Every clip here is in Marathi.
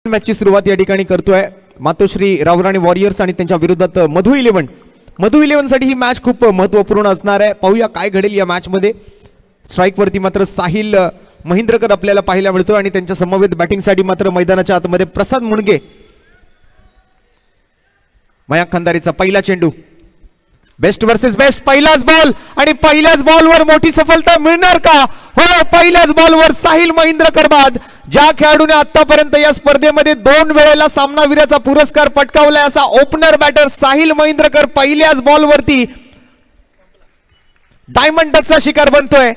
मॅचची सुरुवात या ठिकाणी करतोय मातोश्री रावराणी वॉरियर्स आणि त्यांच्या विरोधात मधु 11. मधु 11 साठी ही मॅच खूप महत्त्वपूर्ण असणार आहे. पाहूया काय घडेल या मॅच मध्ये. स्ट्राइक वरती मात्र साहिल महिंद्रकर आपल्याला पाहायला मिळतो आणि त्यांच्या समवेत बॅटिंग साठी मात्र मैदानाच्या आतमध्ये प्रसाद मुंडगे. मयांक खंदारेचा पहिला चेंडू, बेस्ट वर्सेस बेस्ट, पहिलाच बॉल आणि पहिल्याच बॉलवर मोठी सफलता मिळणार का? हो, पहिल्याच बॉलवर साहिल महिंद्रकर बाद. ज्या खेळाडूने आतापर्यंत या स्पर्धेमध्ये 2 वेळेला सामनावीराचा पुरस्कार पटकावलाय असा ओपनर बॅटर साहिल महिंद्रकर पहिल्याच बॉलवरती डायमंड डकचा शिकार बनतोय.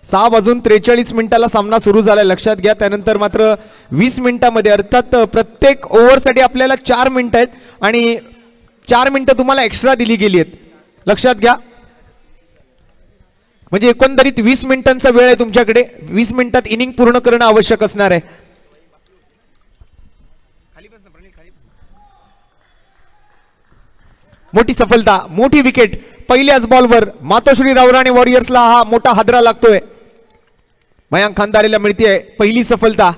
6:43 सामना सुरू झाला, लक्षात घ्या. त्यानंतर मात्र 20 मिनिटांमध्ये, अर्थात प्रत्येक ओव्हरसाठी आपल्याला 4 मिनिटं आहेत आणि 4 मिनिटं तुम्हाला एक्स्ट्रा दिली गेली आहेत, लक्षात घ्या. म्हणजे एकंदरीत 20 मिनिटांचा वेळ आहे तुमच्याकडे. 20 मिनिटात इनिंग पूर्ण करणं आवश्यक असणार आहे. मोठी सफलता, मोठी विकेट पहिल्याच बॉलवर. मातोश्री रावराणी वॉरियर्सला हा मोठा हादरा लागतोय. मयांक खंदारेला मिळते पहिली सफलता.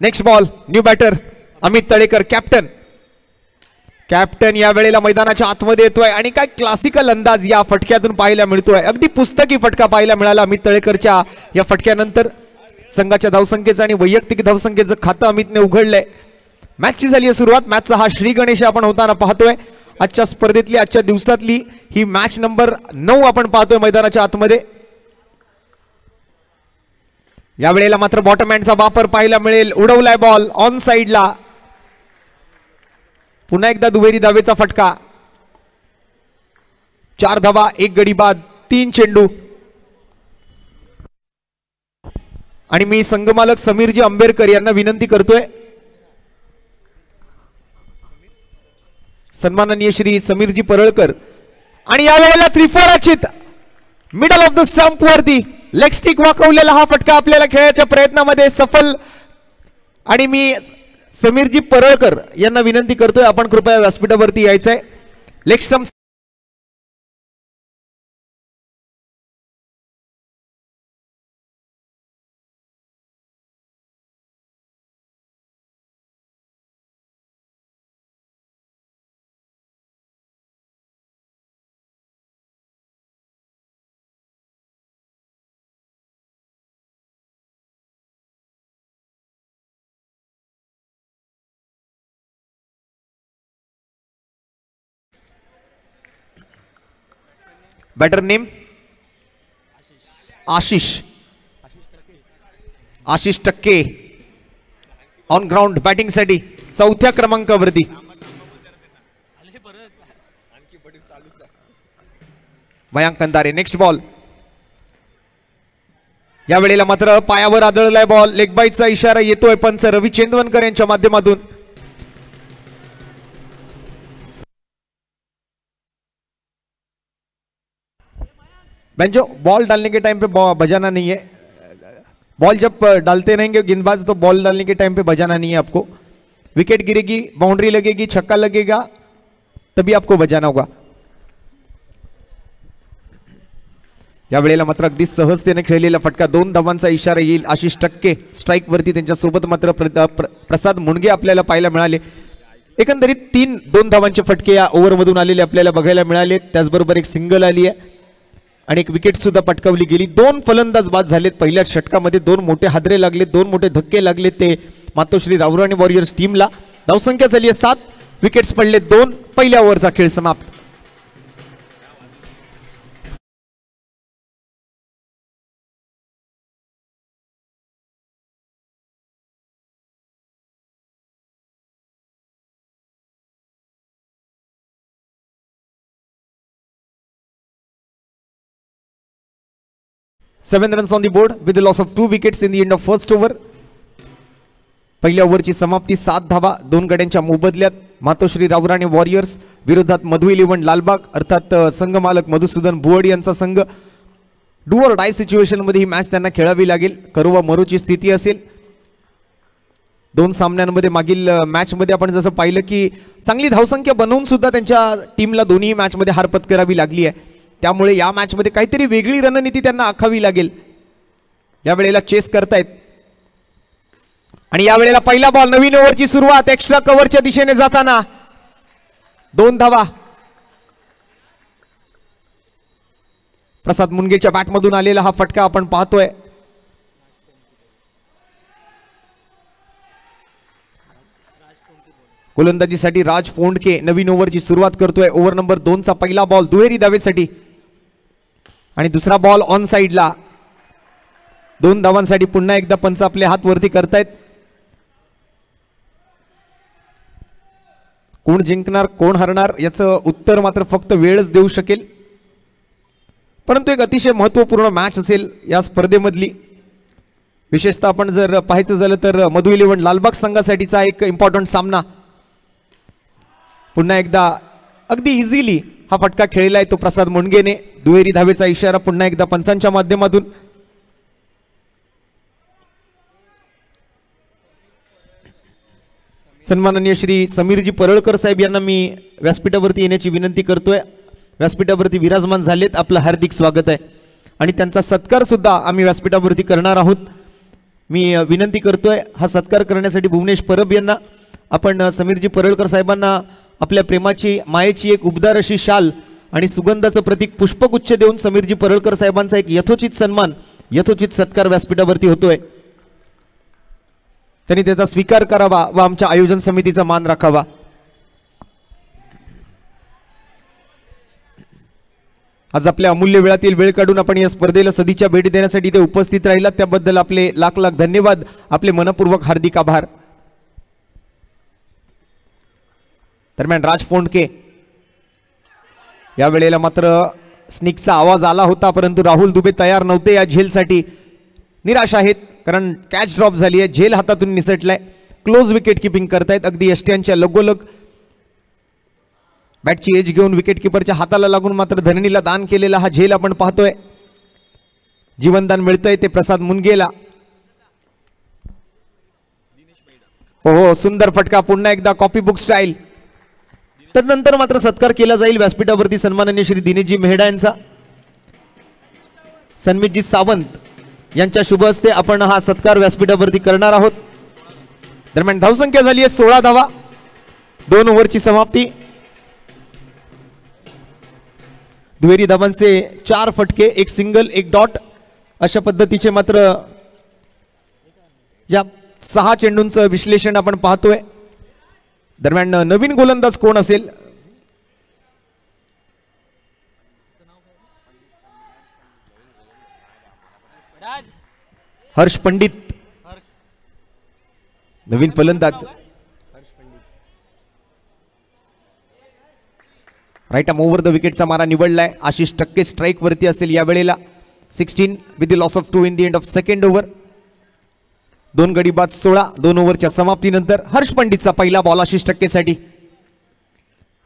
Next ball, new batter Amit Talekar, captain. Captain या वेळेला मैदानाच्या आतमध्ये येतोय आणि काय क्लासिकल अंदाज या फटक्यातून पाहायला मिळतोय. अगदी पुस्तकी फटका पाहायला मिळाला अमित तळेकरच्या या फटक्यानंतर. संघाच्या धावसंख्येचं आणि वैयक्तिक धावसंख्येचं खातं अमितने उघडलंय. मॅचची झाली आहे सुरुवात. मॅचचा हा श्री गणेश आपण होताना पाहतोय. आजच्या स्पर्धेतली, आजच्या दिवसातली ही मॅच नंबर 9 आपण पाहतोय मैदानाच्या आतमध्ये. या वेळेला मात्र बॉटम हँडचा वापर पाहायला मिळेल. उडवलाय बॉल ऑन साइडला. पुन्हा एकदा दुहेरी धावेचा फटका. 4 धावा, 1 गडी बाद, 3 चेंडू. आणि मी संघमालक समीरजी आंबेडकर यांना विनंती करतोय, सन्माननीय श्री समीरजी परळकर, आणि या वेळेला 3-4 अचित मिडल ऑफ द स्टंप वरती लेग स्टिक वाकवलेला हा फटका आपल्याला खेळाच्या प्रयत्नामध्ये सफल. आणि मी समीरजी परळकर यांना विनंती करतोय, आपण कृपया व्यासपीठावरती यायचंय. Leg stump batter name Ashish Takke on ground batting साठी 4थ्या क्रमांकावरती. Mayank Khandare, next ball. या वेळेला मात्र पायावर आदळलाय बॉल. लेग बाईचा इशारा येतोय पंच रवी चेंदवनकर यांच्या माध्यमातून. बेंजो, बॉल डालने के टाइम पे बजाना नहीं है. बॉल जब डालते रहेंगे गेंदबाज तो बॉल डालने के टाइम पे बजाना नहीं है आपको. विकेट गिरेगी, बाउंड्री लगेगी, छक्का लगेगा, तभी आपको बजाना होगा. या वेळेला मात्र अगदी सहजतेने खेळलेला फटका. 2 धावांचा इशारा येईल. आशिष टक्के स्ट्राइक वरती, त्यांच्या सोबत मात्र प्रसाद मुंडगे आपल्याला पाहायला मिळाले. एकंदरीत 2 धावांचे फटके या ओव्हर मधून आलेले आपल्याला बघायला मिळाले. त्याचबरोबर एक सिंगल आली आहे आणि एक विकेट सुद्धा पटकावली गेली. 2 फलंदाज बाद झालेत पहिल्या षटकामध्ये. 2 मोठे हादरे लागले, 2 मोठे धक्के लागले ते मातोश्री रावराणी वॉरियर्स टीमला. धावसंख्या झाली आहे 7, विकेट्स पडले 2. पहिल्या ओव्हरचा खेळ समाप्त. Seven runs on the board with the loss of 2 wickets in the end of first over. पहिल्या ओव्हरची समाप्ती 7 धावा 2 गड्यांच्या मोबदल्यात. मातोश्री रावराणी वॉरियर्स विरोधात मधु 11 लालबाग, अर्थात संघ मालक मधुसूदन बुवड यांचा संघ. डू ऑर डाय सिच्युएशन मध्ये ही मॅच त्यांना खेळावी लागेल. करू वा मरूची स्थिती असेल. 2 सामन्यांमध्ये मागील मॅच मध्ये आपण जसं पाहिलं की चांगली धावसंख्या बनवून सुद्धा त्यांच्या टीमला दोन्ही मॅच मध्ये हार पत्करावी लागली आहे. त्यामुळे या मॅच मध्ये काहीतरी वेगळी रणनीती त्यांना आखावी लागेल. या वेळेला चेस करतायत आणि या वेळेला पहिला बॉल, नवीन ओव्हरची सुरुवात, एक्स्ट्रा कव्हरच्या दिशेने जाताना 2 धावा. प्रसाद मुनगेच्या बॅटमधून आलेला हा फटका आपण पाहतोय. गोलंदाजीसाठी राज फोंडके नवीन ओव्हरची सुरुवात करतोय. ओव्हर नंबर 2 चा पहिला बॉल दुहेरी धावेसाठी आणि दुसरा बॉल ऑन साइडला. 2 धावांसाठी पुन्हा एकदा पंच आपले हात वरती करतायत. कोण जिंकणार कोण हरणार याचं उत्तर मात्र फक्त वेळच देऊ शकेल. परंतु एक अतिशय महत्त्वपूर्ण मॅच असेल या स्पर्धेमधली. विशेषतः आपण जर पाहायचं झालं तर मधु इलेव्हन लालबाग संघासाठीचा एक इम्पॉर्टंट सामना. पुन्हा एकदा अगदी इझिली हा फटका खेळला आहे तो प्रसाद मुनगेने. दुहेरी धावेचा इशारा पुन्हा एकदा पंचांच्या माध्यमातून. सन्माननीय श्री समीरजी परळकर साहेब यांना मी व्यासपीठावरती येण्याची विनंती करतोय. व्यासपीठावरती विराजमान झालेत, आपलं हार्दिक स्वागत आहे. आणि त्यांचा सत्कार सुद्धा आम्ही व्यासपीठावरती करणार आहोत. मी विनंती करतोय हा सत्कार करण्यासाठी भुवनेश परब यांना आपण समीरजी परळकर साहेबांना आपल्या प्रेमाची मायेची एक उबदार अशी शाल आणि सुगंधाचं प्रतीक पुष्पगुच्छ देऊन समीरजी परळकर साहेबांचा एक यथोचित सन्मान, यथोचित सत्कार व्यासपीठावरती होतोय. त्यांनी त्याचा स्वीकार करावा व आमच्या आयोजन समितीचा मान राखावा. आज आपल्या अमूल्य वेळातील वेळ काढून आपण या स्पर्धेला सदिच्छा भेट देण्यासाठी इथे उपस्थित राहिलात त्याबद्दल आपले लाख लाख धन्यवाद, आपले मनपूर्वक हार्दिक आभार. दरम्यान राज फोंडके या वेळेला मात्र स्निकचा आवाज आला होता, परंतु राहुल दुबे तयार नव्हते या झेलसाठी. निराश आहेत कारण कॅच ड्रॉप झाली आहे, झेल हातातून निसटलाय. क्लोज विकेट किपिंग करतायत अगदी यष्ट्यांच्या लगोलग. बॅटची एज घेऊन विकेट किपरच्या हाताला लागून मात्र धरणीला दान केलेला हा झेल आपण पाहतोय. जीवनदान मिळतंय ते प्रसाद मुनगेला. हो, सुंदर फटका, पुन्हा एकदा कॉपी बुक स्टाईल. तदनंतर मात्र सत्कार केला जाईल व्यासपीठावरती सन्माननीय श्री दिनेशजी मेहडा यांचा. सन्मितजी सावंत यांच्या शुभ हस्ते आपण हा सत्कार व्यासपीठावरती करणार आहोत. दरम्यान धावसंख्या झाली आहे 16 धावा, 2 ओव्हरची समाप्ती. दुहेरी धावांचे 4 फटके, 1 सिंगल 1 डॉट अशा पद्धतीचे मात्र या 6 चेंडूंचं विश्लेषण आपण पाहतोय. दरम्यान नवीन गोलंदाज कोण असेल? हर्ष पंडित नवीन फलंदाज. राईट आर्म ओव्हर द विकेटचा मारा निवडलाय. आशिष टक्के स्ट्राईक वरती असेल या वेळेला. 16 with the loss of 2 in the end of second over. 2 गडी बाद 16 2 ओव्हरच्या समाप्तीनंतर. हर्ष पंडितचा पहिला बॉल आशिष टक्केसाठी.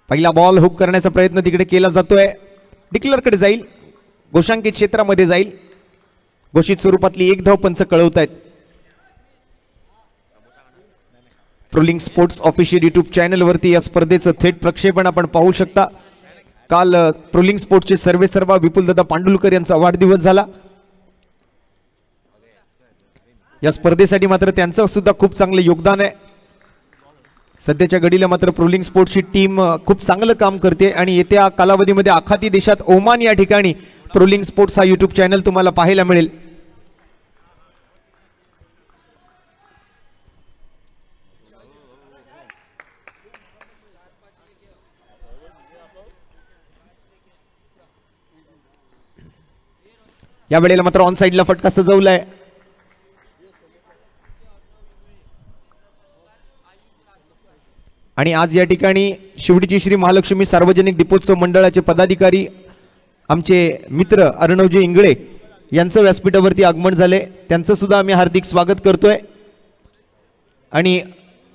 पहिला बॉल हुक करण्याचा प्रयत्न तिकडे केला जातोय. डिक्लरकडे जाईल, घोषांकित क्षेत्रामध्ये जाईल. घोषित स्वरूपातली 1 धाव पंच कळवतायत. प्रोलिंग स्पोर्ट्स ऑफिशियल यूट्यूब चॅनलवरती या स्पर्धेचं थेट प्रक्षेपण आपण पाहू शकता. काल प्रोलिंग स्पोर्ट्सचे सर्वेसर्वा विपुलदादा पांडुलकर यांचा वाढदिवस झाला. या स्पर्धेसाठी मात्र त्यांचं सुद्धा खूप चांगलं योगदान आहे. सध्याच्या घडीला मात्र प्रोलिंग स्पोर्ट्सची टीम खूप चांगलं काम करते आणि येत्या कालावधीमध्ये आखाती देशात ओमान या ठिकाणी प्रोलिंग स्पोर्ट्स हा यूट्यूब चॅनल तुम्हाला पाहायला मिळेल. या वेळेला मात्र ऑन साइडला फटका सजवलाय. आणि आज या ठिकाणी शिवडीची श्री महालक्ष्मी सार्वजनिक दीपोत्सव मंडळाचे पदाधिकारी आमचे मित्र अर्णवजी इंगळे यांचं व्यासपीठावरती आगमन झाले. त्यांचं सुद्धा आम्ही हार्दिक स्वागत करतोय. आणि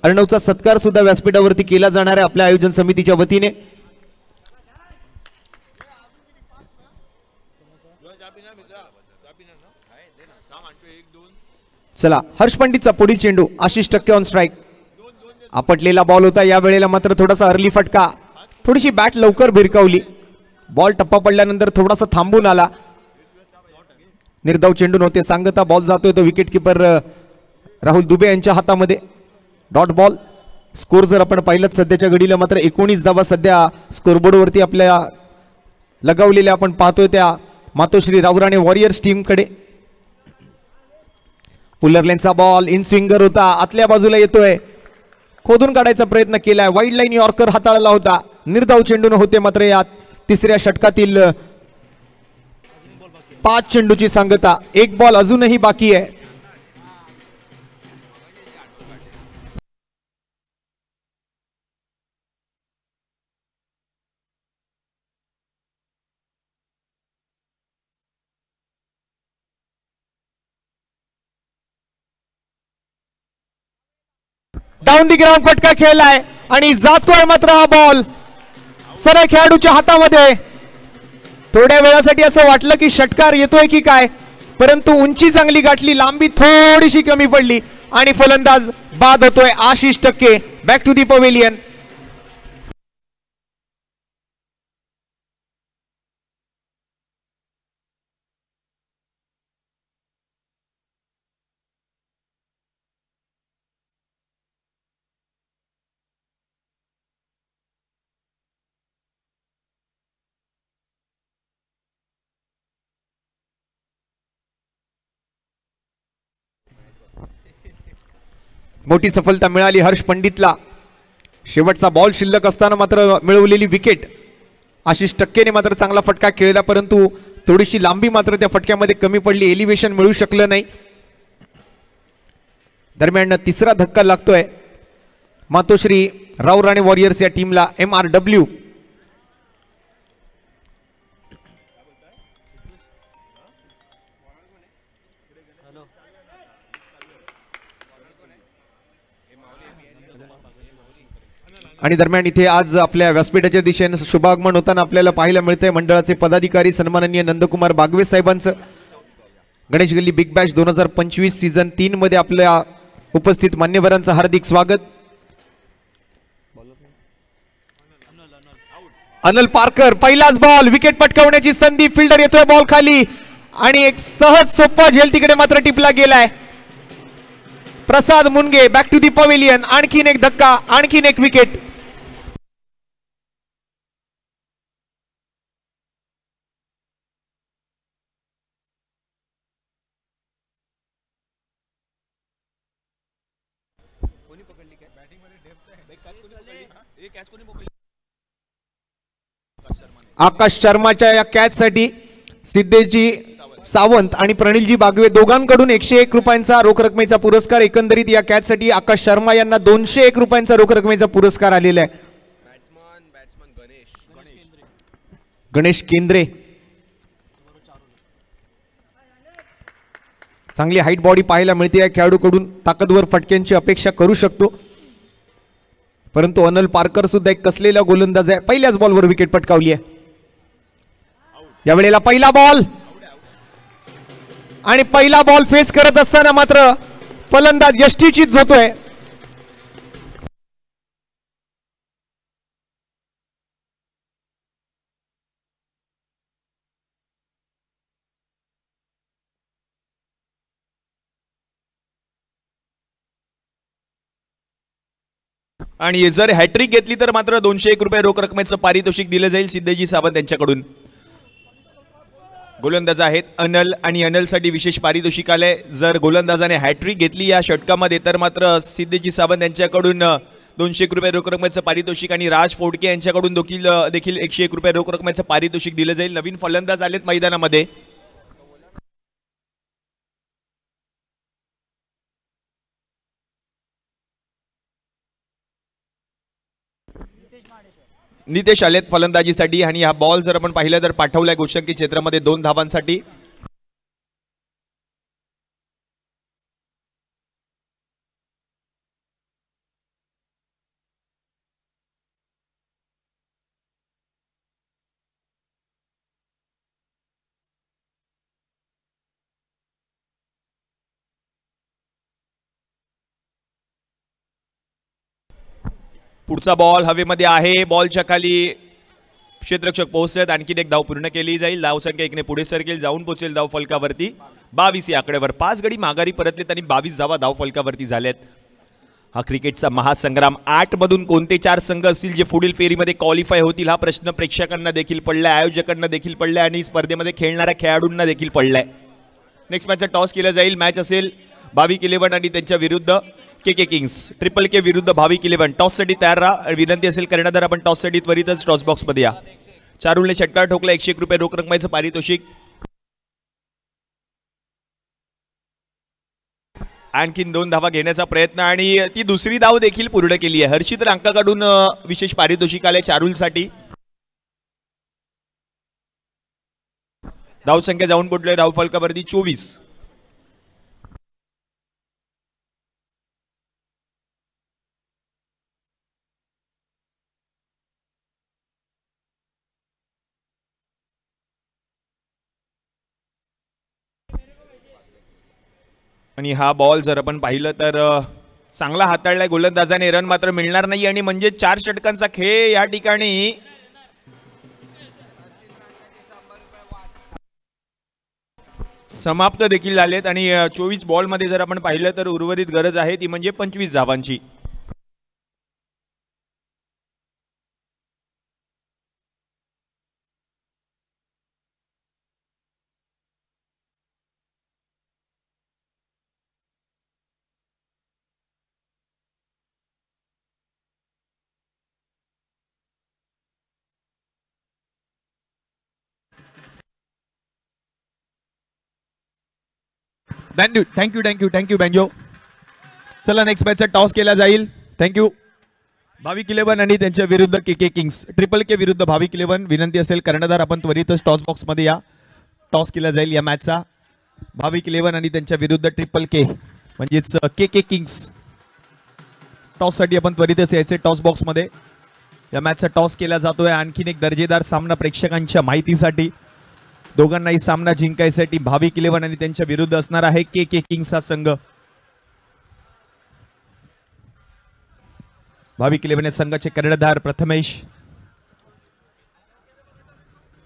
अर्णवचा सत्कार सुद्धा व्यासपीठावरती केला जाणार आहे आपल्या आयोजन समितीच्या वतीने. चला, हर्ष पंडितचा पुढील चेंडू, Ashish Takke on strike. आपटलेला ball होता या वेळेला मात्र थोडासा अर्ली फटका. थोडीशी बॅट लवकर भिरकावली. बॉल टप्पा पडल्यानंतर थोडासा थांबून आला. निर्धाव चेंडू नव्हते सांगता बॉल जातोय तो विकेट किपर राहुल दुबे यांच्या हातामध्ये डॉट बॉल. स्कोर जर आपण पाहिलं सध्याच्या घडीला मात्र 19 धावा सध्या स्कोरबोर्डवरती आपल्या लगावलेल्या आपण पाहतोय त्या मातोश्री राऊराणे वॉरियर्स टीमकडे. पुलरलेनचा बॉल इन स्विंगर होता, आतल्या बाजूला येतोय, खोदून काढायचा प्रयत्न केलाय, वाईड लाईन यॉर्कर हाताळला होता, निर्धाव चेंडून होते मात्र या तिसऱ्या षटकातील 5 चेंडूची सांगता. एक बॉल अजूनही बाकी आहे. डाऊन दी ग्राउंड फटका खेळलाय आणि जातोय मात्र हा बॉल सरळ खेळाडूच्या हातामध्ये. थोड्या वेळासाठी असं वाटलं की षटकार येतोय की काय, परंतु उंची चांगली गाठली, लांबी थोडीशी कमी पडली आणि फलंदाज बाद होतोय. आशिष टक्के बॅक टू दी पवेलियन. मोठी सफलता मिळाली हर्ष पंडितला. शेवटचा बॉल शिल्लक असताना मात्र मिळवलेली विकेट. आशिष टक्केने मात्र चांगला फटका खेळला, परंतु थोडीशी लांबी मात्र त्या फटक्यामध्ये कमी पडली, एलिव्हेशन मिळू शकलं नाही. दरम्यान तिसरा धक्का लागतोय मातोश्री राऊराणे वॉरियर्स या टीमला. MRW आणि दरम्यान इथे आज आपल्या व्यासपीठाच्या दिशेने शुभागमन होताना आपल्याला पाहायला मिळतंय मंडळाचे पदाधिकारी सन्माननीय नंदकुमार बागवे साहेबांचं. गणेश गल्ली बिग बॅश 2025 सीझन 3 मध्ये आपल्या उपस्थित मान्यवरांचं हार्दिक स्वागत. अनल पारकर पहिलाच बॉल, विकेट पटकावण्याची संधी, फिल्डर येतोय बॉल खाली आणि एक सहज सोपा झेल तिकडे मात्र टिपला गेलाय. प्रसाद मुनगे बॅक टू दी पवेलियन. आणखीन एक धक्का, आणखीन एक विकेट. आकाश शर्माच्या या कॅच साठी सिद्धेशजी सावंत आणि प्रणिलजी बागवे दोघांकडून 101 रुपयांचा रोख रकमेचा पुरस्कार. एकंदरीत या कॅच साठी आकाश शर्मा यांना 201 रुपयांचा रोख रकमेचा पुरस्कार आलेला आहे. गणेश केंद्रे चांगली हाईट बॉडी पाहायला मिळते या खेळाडूकडून, ताकदवर फटक्यांची अपेक्षा करू शकतो, परंतु अनल पारकर सुद्धा एक कसलेला गोलंदाज आहे. पहिल्याच बॉलवर विकेट पटकावली आहे. यावेळेला पहिला बॉल आणि पहिला बॉल फेस करत असताना मात्र फलंदाज यष्टीचीत होतोय. आणि जर हॅट्रिक घेतली तर मात्र 201 रुपये रोख रकमेचं पारितोषिक दिलं जाईल सिद्धेजी सावंत यांच्याकडून. गोलंदाज आहेत अनल आणि अनलसाठी विशेष पारितोषिक आलंय. जर गोलंदाजाने हॅट्रिक घेतली या षटकामध्ये तर मात्र सिद्धेजी सावंत यांच्याकडून 201 रुपये रोख रकमेचं पारितोषिक आणि राज फोडके यांच्याकडून देखील 101 रुपये रोख रकमेचं पारितोषिक दिलं जाईल. नवीन फलंदाज आलेत मैदानामध्ये. नितेश आलेत फलंदाजीसाठी आणि हा बॉल जर आपण पाहिलं तर पाठवलाय गोषंकी क्षेत्रामध्ये 2 धावांसाठी. पुढचा बॉल हवेमध्ये आहे, बॉलच्या खाली क्षेत्ररक्षक पोहोचतात. आणखीन एक धाव पूर्ण केली जाईल. धाव संख्या 1 ने पुढे सरकेल, जाऊन पोहोचेल धाव फलकावरती. 22 या आकड्यावर 5 गडी माघारी परतलेत आणि 22 धावा धावफलकावरती झाल्यात. हा क्रिकेटचा महासंग्राम. 8 मधून कोणते 4 संघ असतील जे पुढील फेरीमध्ये क्वालिफाय होतील हा प्रश्न प्रेक्षकांना देखील पडलाय, आयोजकांना देखील पडलाय आणि स्पर्धेमध्ये खेळणाऱ्या खेळाडूंना देखील पडलाय. नेक्स्ट मॅचचा टॉस केला जाईल. मॅच असेल भाविक 11 आणि त्यांच्या विरुद्ध के किंग्स. ट्रिपल के विरुद्ध भाविक 11. टॉससाठी तयार राहा. विनंती असेल कर्णधार आपण टॉससाठी त्वरितच टॉस बॉक्समध्ये या. चारुलने षटकार ठोकला. 101 रुपये रोख रकमेचं पारितोषिक. आणखीन 2 धावा घेण्याचा प्रयत्न आणि ती दुसरी धाव देखील पूर्ण केली आहे. हर्षित रांकाकडून विशेष पारितोषिक आले चारुलसाठी. धावसंख्या जाऊन पोहोचले धावफलकावरती 24. आणि हा बॉल जर आपण पाहिलं तर चांगला हाताळलाय गोलंदाजाने. रन मात्र मिळणार नाही आणि म्हणजे 4 षटकांचा खेळ या ठिकाणी समाप्त देखील झालेत. आणि 24 बॉल मध्ये जर आपण पाहिलं तर उर्वरित गरज आहे ती म्हणजे 25 धावांची. Thank you banjo. चला नेक्स्ट मॅचचा टॉस केला जाईल. थँक्यू. भाविक 11 आणि त्यांच्या विरुद्ध के किंग्स. ट्रिपल के विरुद्ध भाविक 11. विनंती असेल कर्णधार आपण त्वरितच टॉस बॉक्स मध्ये या. टॉस केला जाईल या मॅचचा. भाविक 11 आणि त्यांच्या विरुद्ध ट्रिपल के म्हणजेच के किंग्स. टॉस साठी आपण त्वरितच यायचे टॉस बॉक्स मध्ये. या मॅचचा टॉस केला जातोय. आणखीन एक दर्जेदार सामना प्रेक्षकांच्या माहितीसाठी. दोघांनाही सामना जिंकायसाठी भाविक 11 आणि त्यांच्या विरुद्ध असणार आहे के किंग्स हा संघ. भाविक 11 संघाचे कर्णधार प्रथमेश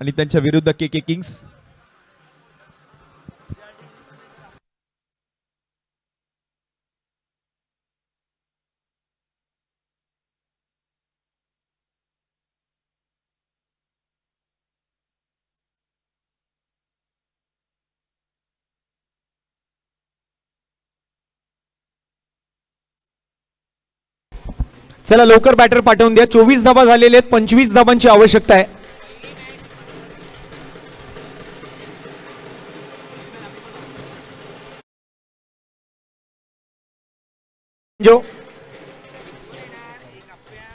आणि त्यांच्या विरुद्ध के किंग्स. चला लवकर बॅटर पाठवून द्या. 24 धावा झालेले आहेत. 25 धावांची आवश्यकता आहे.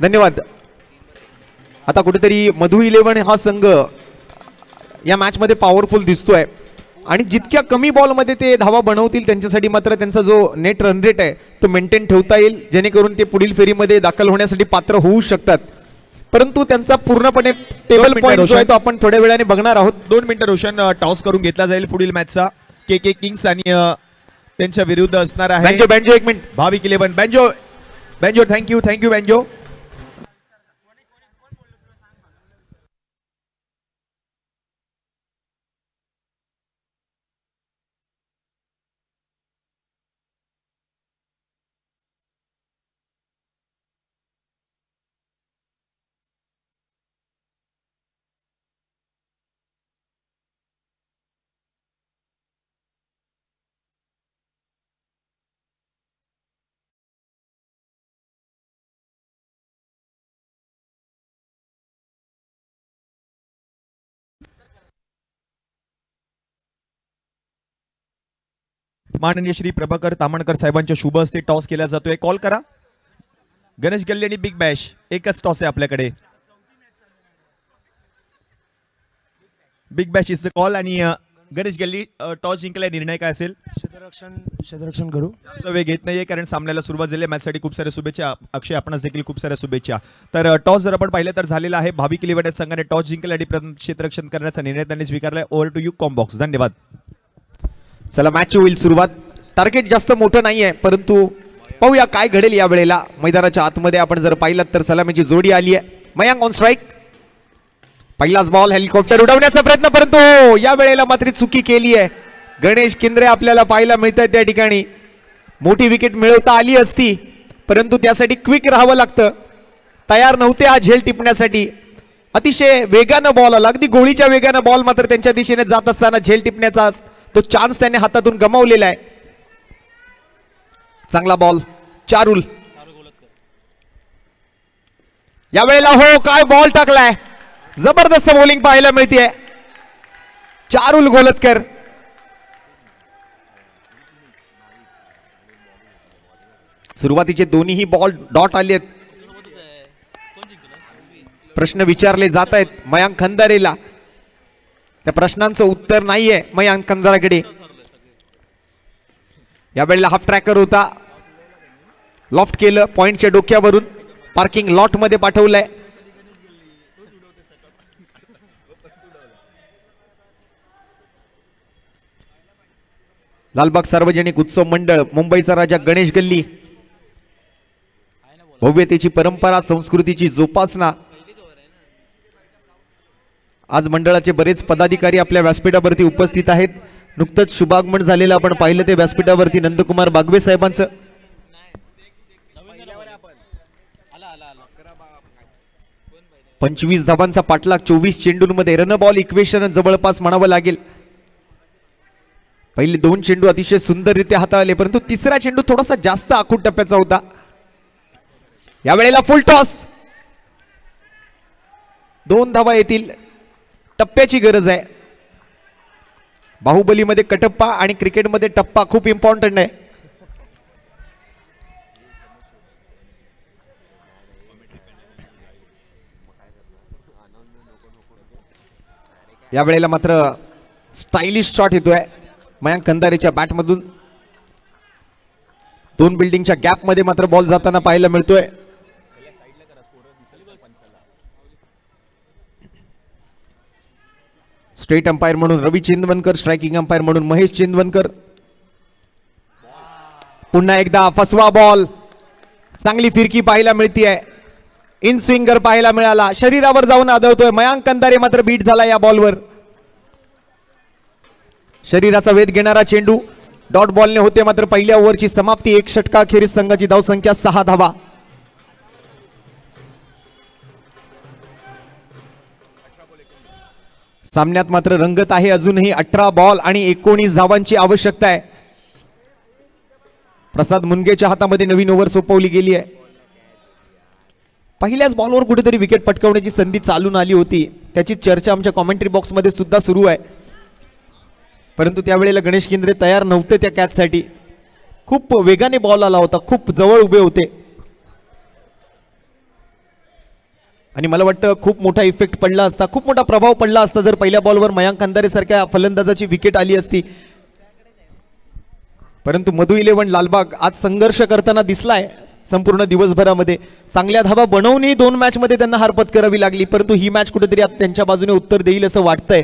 धन्यवाद. आता कुठेतरी मधु 11 हा संघ या मॅच मध्ये पॉवरफुल दिसतोय आणि जितक्या कमी बॉल मध्ये ते धावा बनवतील त्यांच्यासाठी मात्र त्यांचा जो नेट रन रेट आहे तो मेंटेन ठेवता येईल, जेणेकरून ते पुढील फेरीमध्ये दाखल होण्यासाठी पात्र होऊ शकतात. परंतु त्यांचा पूर्णपणे टेबल पॉईंट जो आहे तो आपण थोड्या वेळाने बघणार आहोत. 2 मिनिटं रोशन टॉस करून घेतला जाईल पुढील मॅचचा. के किंग्स आणि त्यांच्या विरुद्ध असणार आहे बँजो 1 मिनिट. भाविक 11. Banjo thank you banjo. माननीय श्री प्रभाकर तामणकर साहेबांच्या शुभ हस्ते टॉस केला जातोय. कॉल करा. गणेश गल्ली आणि बिग बॅश एकच टॉस आहे आपल्याकडे. Big Bash is the call आणि गणेश गल्ली टॉस जिंकला. निर्णय काय असेल? क्षेत्ररक्षण करू. जास्त वेळ घेत नाहीये कारण सामन्याला सुरुवात झाली. मॅचसाठी खूप साऱ्या शुभेच्छा. अक्षय आपणास देखील खूप साऱ्या शुभेच्छा. तर टॉस जर आपण पाहिलं तर झालेला आहे. भाविक 11 संघाने टॉस जिंकला आणि प्रथम क्षेत्ररक्षण करण्याचा निर्णय त्यांनी स्वीकारलाय. Over to you combox. धन्यवाद. चला मॅच होईल सुरुवात. टार्गेट जास्त मोठं नाहीये, परंतु पाहूया काय घडेल या वेळेला. मैदानाच्या आतमध्ये आपण जर पाहिलं तर सलामीची जोडी आली आहे. Mayank on strike. पहिलाच बॉल हेलिकॉप्टर उडवण्याचा प्रयत्न, परंतु या वेळेला मात्र चुकी केली आहे. गणेश किंद्रे आपल्याला पाहायला मिळतात त्या ठिकाणी. मोठी विकेट मिळवता आली असती परंतु त्यासाठी क्विक राहावं लागतं. तयार नव्हते हा झेल टिपण्यासाठी. अतिशय वेगानं बॉल आला, अगदी गोळीच्या वेगानं बॉल मात्र त्यांच्या दिशेने जात असताना झेल टिपण्याचा तो चान्स त्याने हातातून गमावलेला आहे. चांगला बॉल चारुल. यावेळेला हो काय बॉल टाकलाय, जबरदस्त बॉलिंग पाहायला मिळते. चारुल गोलतकर. सुरुवातीचे दोन्हीही बॉल डॉट आले आहेत. प्रश्न विचारले जात आहेत मयांक खंदारेला, त्या प्रश्नांचं उत्तर नाहीये मयांक खंदारेकडे. यावेळेला हाफ ट्रॅकर होता, लॉफ्ट केलं पॉइंटच्या डोक्यावरून, पार्किंग लॉट मध्ये पाठवलंय. लालबाग सार्वजनिक उत्सव मंडळ, मुंबईचा राजा गणेश गल्ली, भव्यतेची परंपरा, संस्कृतीची जोपासना. आज मंडळाचे बरेच पदाधिकारी आपल्या व्यासपीठावरती उपस्थित आहेत. नुकतंच शुभागमन झालेलं आपण पाहिलं ते व्यासपीठावरती नंदकुमार बागवे साहेबांचं. 25 धावांचा पाठलाग 24 चेंडूंमध्ये. रन बॉल इक्वेशन जवळपास म्हणावं लागेल. पहिले 2 चेंडू अतिशय सुंदररित्या हाताळले परंतु तिसरा चेंडू थोडासा जास्त आखूड टप्प्याचा होता. यावेळेला फुल टॉस. 2 धावा येतील. टप्प्याची गरज आहे. बाहुबलीमध्ये कटप्पा आणि क्रिकेटमध्ये टप्पा खूप इम्पॉर्टंट आहे. यावेळेला मात्र स्टाइलिश शॉट येतोय मयांक खंदारेच्या बॅटमधून. 2 बिल्डिंगच्या गॅप मध्ये मात्र बॉल जाताना पाहायला मिळतोय. स्टेट अंपायर म्हणून रवी चिंदवनकर, स्ट्रायकिंग अंपायर म्हणून महेश चिंदवनकर. पुन्हा एकदा फसवा बॉल. चांगली फिरकी पाहायला मिळतीये. इन स्विंगर पाहायला मिळाला, शरीरावर जाऊन आदळतोय. मयांक खंदारे मात्र बीट झाला या बॉलवर. शरीराचा वेध घेणारा चेंडू डॉट बॉलने होते मात्र पहिल्या ओव्हरची समाप्ती. 1 षटकाखेरीज संघाची धावसंख्या 6 धावा. सामन्यात मात्र रंगत आहे अजूनही. 18 बॉल आणि 19 धावांची आवश्यकता आहे. प्रसाद मुनगेच्या हातामध्ये नवीन ओव्हर सोपवली गेली आहे. पहिल्याच बॉलवर कुठेतरी विकेट पटकावण्याची संधी चालून आली होती, त्याची चर्चा आमच्या कॉमेंट्री बॉक्समध्ये सुद्धा सुरू आहे. परंतु त्यावेळेला गणेश किंद्रे तयार नव्हते त्या कॅचसाठी. खूप वेगाने बॉल आला होता, खूप जवळ उभे होते आणि मला वाटतं खूप मोठा इफेक्ट पडला असता, खूप मोठा प्रभाव पडला असता जर पहिल्या बॉलवर मयांक खंदारे सारख्या फलंदाजाची विकेट आली असती. परंतु मधु 11 लालबाग आज संघर्ष करताना दिसलाय संपूर्ण दिवसभरामध्ये. चांगल्या धावा बनवूनही 2 मॅच मध्ये त्यांना हार पत्करावी लागली, परंतु ही मॅच कुठेतरी आता त्यांच्या बाजूने उत्तर देईल असं वाटतंय.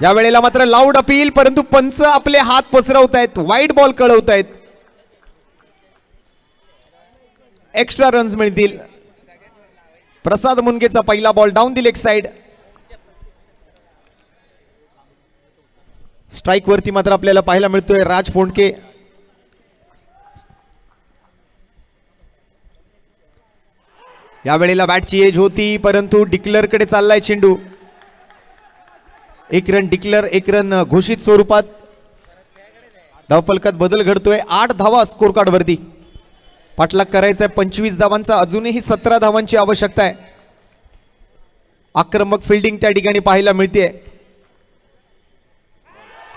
यावेळेला मात्र लाऊड अपील, परंतु पंच आपले हात पसरवतायत, वाईट बॉल कळवतायत. एक्स्ट्रा रन्स मिळतील. प्रसाद मुनगेचा पहिला ball down the leg side. Strike वरती मात्र आपल्याला पाहायला मिळतोय राज फोंडके. यावेळेला बॅटची एज होती परंतु डिक्लेअर कडे चाललाय चेंडू. 1 रन डिक्लेअर, 1 रन घोषित स्वरूपात. धावफलकात बदल घडतोय. 8 धावा स्कोर कार्ड वरती. पाठलाग करायचा आहे 25 धावांचा. अजूनही 17 धावांची आवश्यकता आहे. आक्रमक फिल्डिंग त्या ठिकाणी पाहायला मिळते.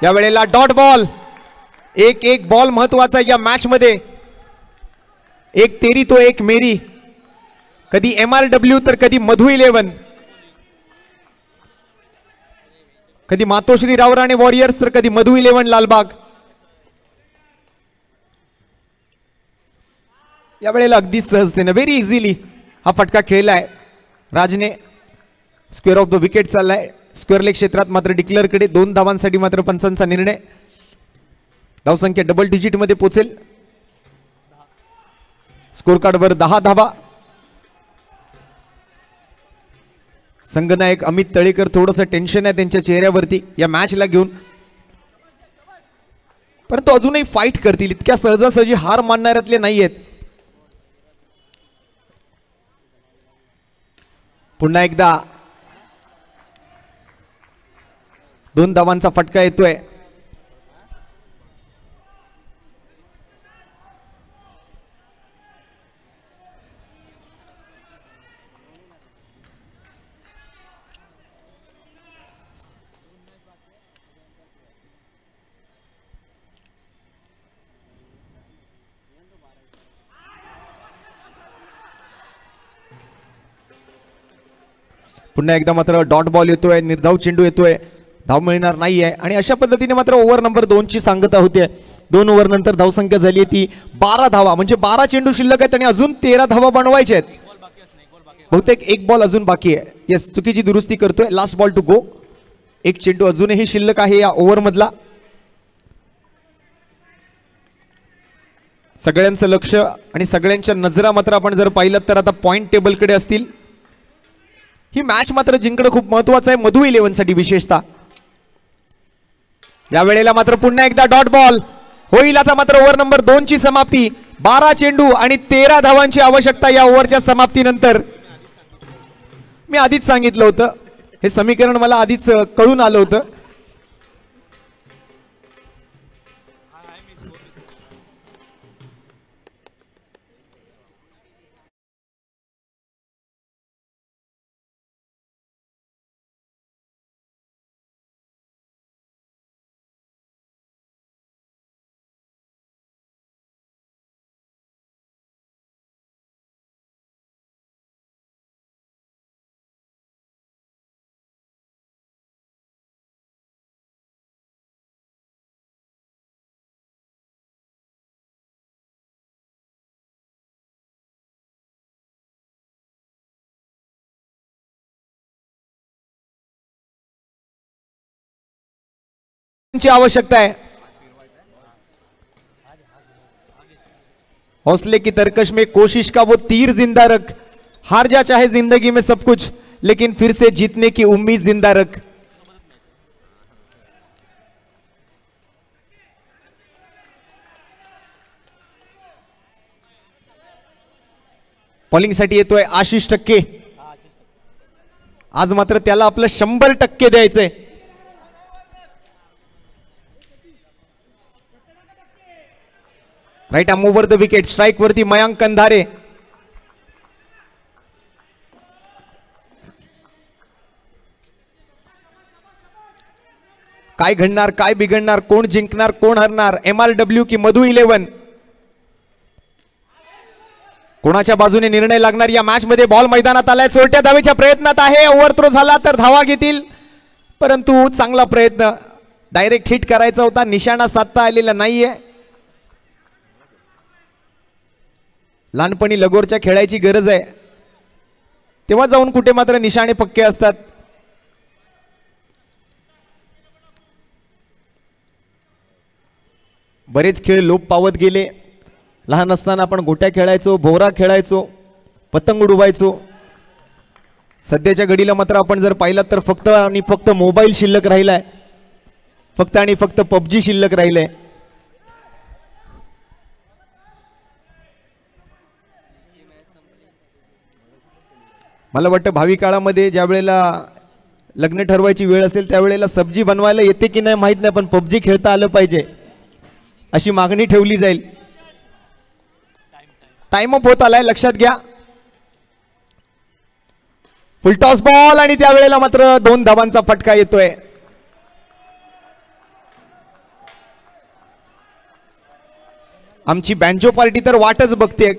यावेळेला डॉट बॉल. एक बॉल महत्वाचा या मॅच मध्ये. 1 तेरी तो 1 मेरी. कधी MRW तर कधी मधु 11, कधी मातोश्री रावराणे वॉरियर्स तर कधी मधु 11 लालबाग. यावेळेला अगदी सहजतेने व्हेरी इझिली हा फटका खेळलाय राजने. स्क्वेअर ऑफ द विकेट चाललाय. स्क्वेअर लेग क्षेत्रात मात्र डिक्लेअर कडे 2 धावांसाठी मात्र पंचांचा निर्णय. धावसंख्या डबल डिजिट मध्ये पोहोचेल. स्कोर कार्ड वर 10 धावा. संघनायक अमित तळेकर थोडंसं टेन्शन आहे त्यांच्या चेहऱ्यावरती या मॅचला घेऊन, परंतु अजूनही फाईट करतील, इतक्या सहजासहजी हार मानणाऱ्यातले नाही आहेत. पुन्हा एकदा 2 धावांचा फटका येतोय. पुन्हा एकदा मात्र डॉट बॉल येतोय, निर्धाव चेंडू येतोय, धाव मिळणार नाहीये आणि अशा पद्धतीने मात्र ओव्हर नंबर 2 ची सांगता होते. 2 ओव्हर नंतर धावसंख्या झाली आहे ती 12 धावा, म्हणजे 12 चेंडू शिल्लक आहेत आणि अजून 13 धावा बनवायचे आहेत. बहुतेक एक बॉल अजून बाकी आहे. येस, चुकीची दुरुस्ती करतोय. Last ball to go. एक चेंडू अजूनही शिल्लक आहे या ओव्हर मधला. सगळ्यांचं लक्ष आणि सगळ्यांच्या नजरा मात्र आपण जर पाहिलं तर आता पॉइंट टेबलकडे असतील. ही मॅच मात्र जिंकणं खूप महत्वाचं आहे मधु 11 साठी विशेषतः. या वेळेला मात्र पुन्हा एकदा डॉट बॉल होईल. आता मात्र ओव्हर नंबर 2 ची समाप्ती. 12 चेंडू आणि 13 धावांची आवश्यकता या ओव्हरच्या समाप्तीनंतर. मी आधीच सांगितलं होतं, हे समीकरण मला आधीच कळून आलं होतं. आवश्यकता है. हौसले की तरकश में कोशिश का वो तीर जिंदा रख. हार जा चाहे जिंदगी में सब कुछ, लेकिन फिर से जीतने की उम्मीद जिंदा रख. बॉलिंग साठी येतोय आशिष टक्के. आज मात्र त्याला आपलं 100% द्यायचंय. Right arm over the wicket. Strike वरती मयांक कंधारे. काय घडणार, काय बिघडणार, कोण जिंकणार, कोण हरणार, MRW की मधु 11, कोणाच्या बाजूने निर्णय लागणार या मॅच मध्ये. बॉल मैदानात आलाय, चोरट्या धावेच्या प्रयत्नात आहे. ओव्हर थ्रो झाला तर धावा घेतील, परंतु चांगला प्रयत्न. डायरेक्ट हिट करायचा होता, निशाणा साधता आलेला नाहीये. लहानपणी लगोरच्या खेळायची गरज आहे, तेव्हा जाऊन कुठे मात्र निशाणे पक्के असतात. बरेच खेळ लोप पावत गेले. लहान असताना आपण गोट्या खेळायचो, भोवरा खेळायचो, पतंग उडवायचो. सध्याच्या घडीला मात्र आपण जर पाहिलं तर फक्त आणि फक्त मोबाईल शिल्लक राहिलाय, फक्त आणि फक्त PUBG शिल्लक राहिलंय. मला वाटतं भावी काळामध्ये ज्या वेळेला लग्न ठरवायची वेळ असेल त्यावेळेला सब्जी बनवायला येते की नाही माहित नाही, पण PUBG खेळता आलं पाहिजे अशी मागणी ठेवली जाईल. टाइम अप होत आलाय, लक्षात घ्या. फुलटॉस बॉल आणि त्यावेळेला मात्र 2 धावांचा फटका येतोय. आमची बँजो पार्टी तर वाटच बघते,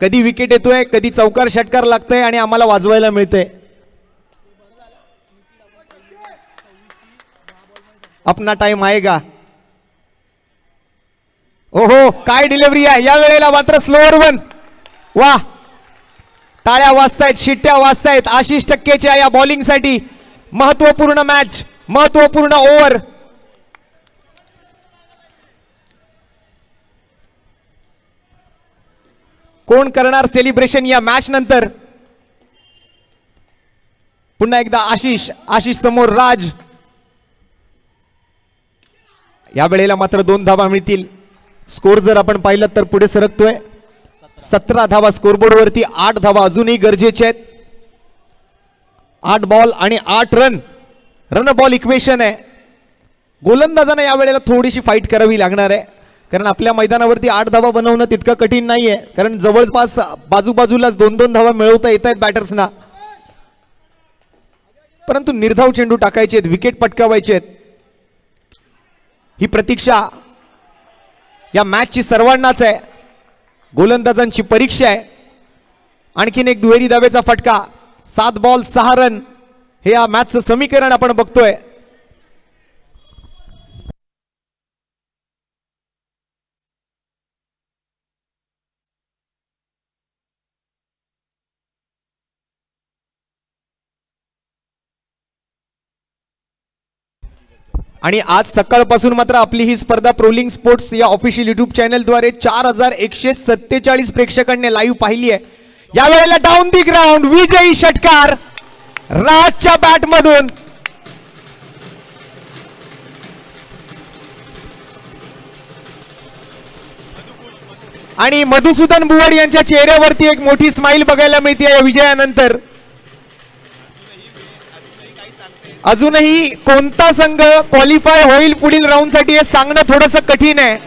कधी विकेट येतोय, कधी चौकार षटकार लागतंय आणि आम्हाला वाजवायला मिळतंय. अपना टाइम आएगा. ओहो, काय डिलिव्हरी आहे या वेळेला. मात्र स्लोअर 1. वाह, टाळ्या वाजतायत, शिट्ट्या वाजतायत आशिष टक्केच्या या बॉलिंग साठी. महत्वपूर्ण मॅच, महत्वपूर्ण ओव्हर. कोण करणार सेलिब्रेशन या मॅच नंतर. पुन्हा एकदा आशिष समोर राज. या वेळेला मात्र 2 धावा मिळतील. स्कोर जर आपण पाहिलं तर पुढे सरकतोय. 17 धावा स्कोरबोर्ड वरती. 8 धावा अजूनही गरजेचे आहेत. 8 बॉल आणि 8 रन. रन बॉल इक्वेशन आहे. गोलंदाजांना या वेळेला थोडीशी फाईट करावी लागणार आहे, कारण आपल्या मैदानावरती 8 धावा बनवणं तितकं कठीण नाहीये, कारण जवळपास बाजूबाजूलाच 2-2 धावा मिळवता येत आहेत बॅटर्सना. परंतु निर्धाव चेंडू टाकायचे आहेत, विकेट पटकावायचे आहेत. ही प्रतीक्षा या मॅचची सर्वांनाच आहे. गोलंदाजांची परीक्षा आहे. आणखीन एक दुहेरी धावेचा फटका. 7 बॉल 6 रन हे या मॅचचं समीकरण आपण बघतोय. आणि आज सकाळपासून मात्र आपली ही स्पर्धा प्रोलिंग स्पोर्ट्स या ऑफिशियल युट्यूब चॅनलद्वारे 4147 प्रेक्षकांनी लाईव्ह पाहिली आहे. यावेळेला डाऊन दी ग्राउंड विजयी षटकार राजच्या बॅट मधून. आणि मधुसूदन बुवड यांच्या चेहऱ्यावरती एक मोठी स्माइल बघायला मिळते या विजयानंतर. अजूनही कोणता संघ क्वालिफाय होईल पुढील राऊंड साठी हे सांगणं थोडंसं कठीण आहे.